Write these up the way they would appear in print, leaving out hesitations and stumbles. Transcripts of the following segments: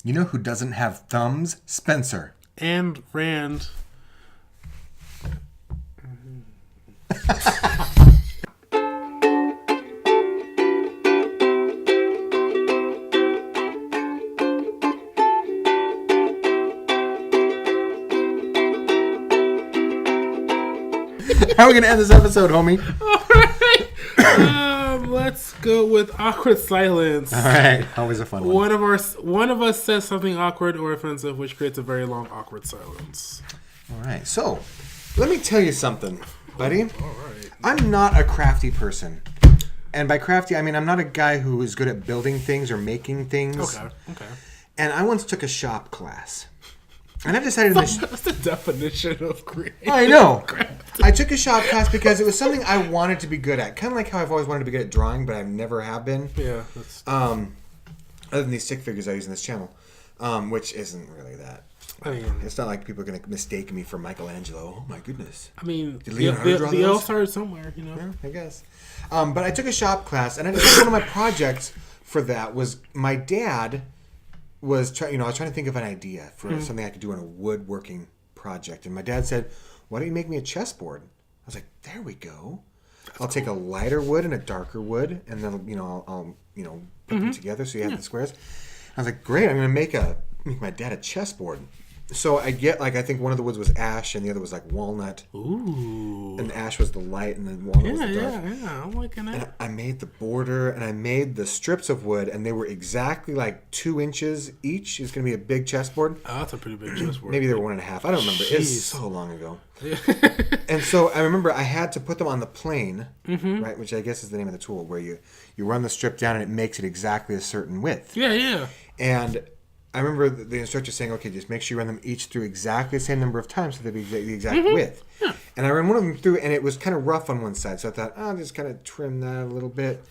You know who doesn't have thumbs? Spencer. And Rand. How are we going to end this episode, homie? All right. Let's go with awkward silence. All right. Always a fun one. One of us says something awkward or offensive, which creates a very long awkward silence. All right. So, let me tell you something, buddy. All right. I'm not a crafty person. And by crafty, I mean I'm not a guy who is good at building things or making things. Okay. And I once took a shop class. And I decided... That's the definition of creative. I know. I took a shop class because it was something I wanted to be good at. Kind of like how I've always wanted to be good at drawing, but I never have been. Yeah. Other than these stick figures I use in this channel, which isn't really that. I mean, it's not like people are going to mistake me for Michelangelo. Oh, my goodness. I mean, the L started somewhere, you know? Yeah, I guess. But I took a shop class, and I decided one of my projects for that was my dad... I was trying to think of an idea for something I could do on a woodworking project. And my dad said, why don't you make me a chessboard? I was like, there we go. I'll take a lighter wood and a darker wood, and then, I'll put them together so you have the squares. I was like, great, I'm going to make my dad a chessboard. So I get, I think one of the woods was ash and the other was, walnut. Ooh. And the ash was the light and the walnut was the dark. Yeah, I'm liking that. And I made the border and I made the strips of wood, and they were exactly 2 inches each. It's going to be a big chessboard. Oh, that's a pretty big chessboard. Maybe they were 1.5. I don't remember. It's so long ago. And so I remember I had to put them on the plane, right, which I guess is the name of the tool, where you run the strip down and it makes it exactly a certain width. Yeah. And I remember the instructor saying, okay, just make sure you run them each through exactly the same number of times so they'll be the exact width. Yeah. And I ran one of them through, and it was kind of rough on one side. So I thought, I'll just kind of trim that a little bit.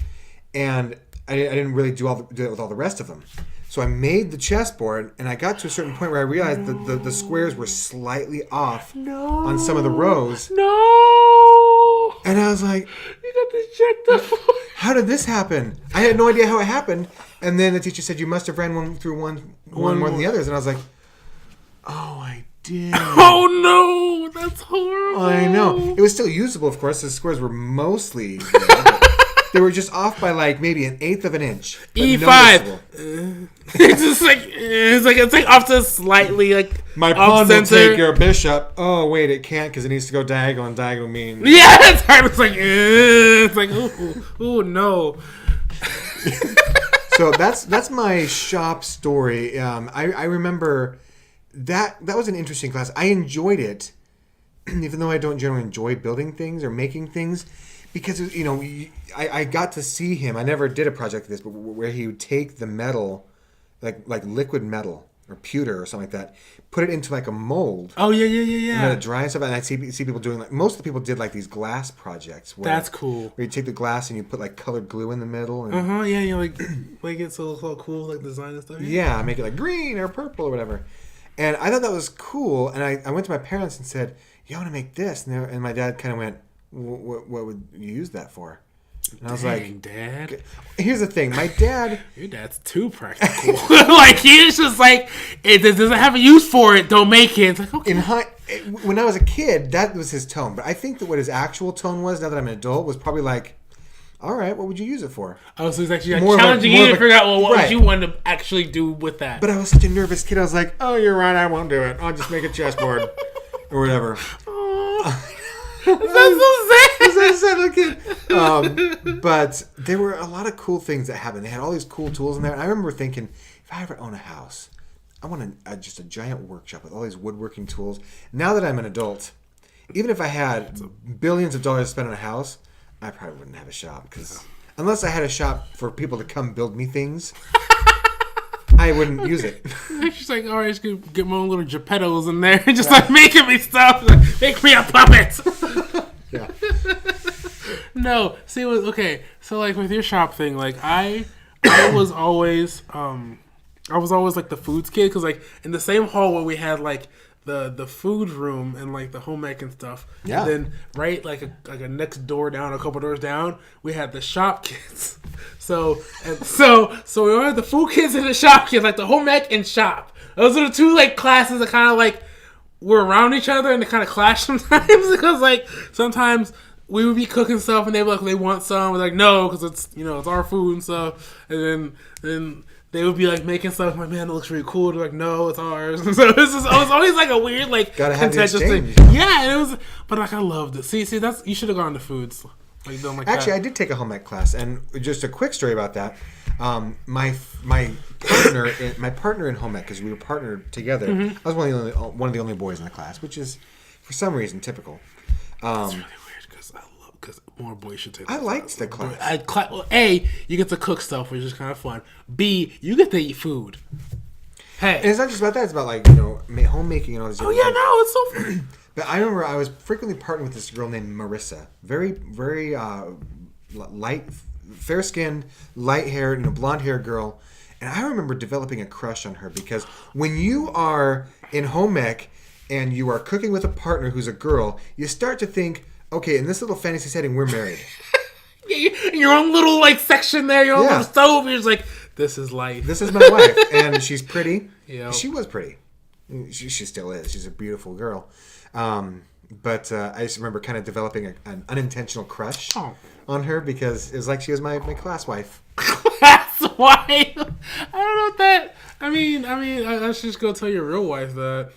And I didn't really do it with all the rest of them. So I made the chessboard, and I got to a certain point where I realized the squares were slightly off on some of the rows. No! And I was like, you got to check the... How did this happen? I had no idea how it happened. And then the teacher said, you must have ran one through one more than the others. And I was like, oh, I did. Oh, no. That's horrible. I know. It was still usable, of course. The squares were mostly... they were just off by maybe 1/8 of an inch. E5. It's like off to slightly my pawn will take your bishop. Oh wait, it can't because it needs to go diagonal, and diagonal means it's hard. It's like ooh no. So that's my shop story. I remember that was an interesting class. I enjoyed it, even though I don't generally enjoy building things or making things. Because, I got to see him. I never did a project like this, but where he would take the metal, like liquid metal or pewter or something like that, put it into a mold. Oh, yeah. And let it dry and stuff. And I see people doing, most of the people did these glass projects. That's cool. Where you take the glass and you put colored glue in the middle. And, make it so cool, design and stuff. Yeah, make it green or purple or whatever. And I thought that was cool. And I went to my parents and said, I want to make this. And my dad kind of went, what would you use that for? And I was like, Dad. Here's the thing, my dad. Your dad's too practical. He's just it doesn't have a use for it. Don't make it. It's okay. When I was a kid, that was his tone. But I think that what his actual tone was, now that I'm an adult, was probably all right, what would you use it for? Oh, so he's actually challenging you to figure out what you want to actually do with that. But I was such a nervous kid. I was like, oh, you're right, I won't do it. I'll just make a chessboard or whatever. That's so sad. But there were a lot of cool things that happened. They had all these cool tools in there. And I remember thinking, if I ever own a house, I want just a giant workshop with all these woodworking tools. Now that I'm an adult, even if I had billions of dollars to spend on a house, I probably wouldn't have a shop. Because unless I had a shop for people to come build me things, I wouldn't use it. She's like, all right, just get my own little Geppettos in there and just making me stuff. Make me a puppet. Yeah. No, see, okay. So with your shop thing, I was always the foods kid because in the same hall where we had the food room and like the home ec and stuff. Yeah. And then right like a next door down, a couple doors down, we had the shop kids. So we had the food kids and the shop kids, like the home ec and shop. Those are the two like classes that kind of like were around each other and they kind of clash sometimes because like sometimes we would be cooking stuff and they were like they want some. We're like no because it's it's our food and stuff. And then they would be like making stuff. I'm like, man, it looks really cool. They're like, no, it's ours. And so it was always like a weird like contentious thing. Yeah, and it was, but like I loved it. See, that's you should have gone to foods. Like, actually, I did take a home ec class, and just a quick story about that. My partner in home ec, because we were partnered together. I was one of the only boys in the class, which is for some reason typical. It's really weird because more boys should take. I liked the class. A, you get to cook stuff, which is kind of fun. B, you get to eat food. Hey, and it's not just about that. It's about like homemaking and all these. Oh yeah, no, it's so fun. But I remember I was frequently partnering with this girl named Marissa. Very, very light, fair-skinned, light-haired, blonde-haired girl. And I remember developing a crush on her because when you are in home ec and you are cooking with a partner who's a girl, you start to think, okay, in this little fantasy setting, we're married. Your own little like section there, your own little stove. You're just like, this is life. This is my wife, and she's pretty. Yeah, she was pretty. She still is. She's a beautiful girl. But I just remember kind of developing an unintentional crush on her because it was like she was my class wife. Class wife? I don't know if that. I mean, I should just go tell your real wife that.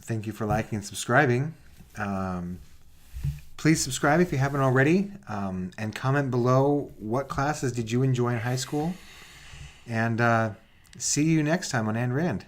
Thank you for liking and subscribing. Please subscribe if you haven't already, and comment below what classes did you enjoy in high school. And see you next time on Ayn Rand.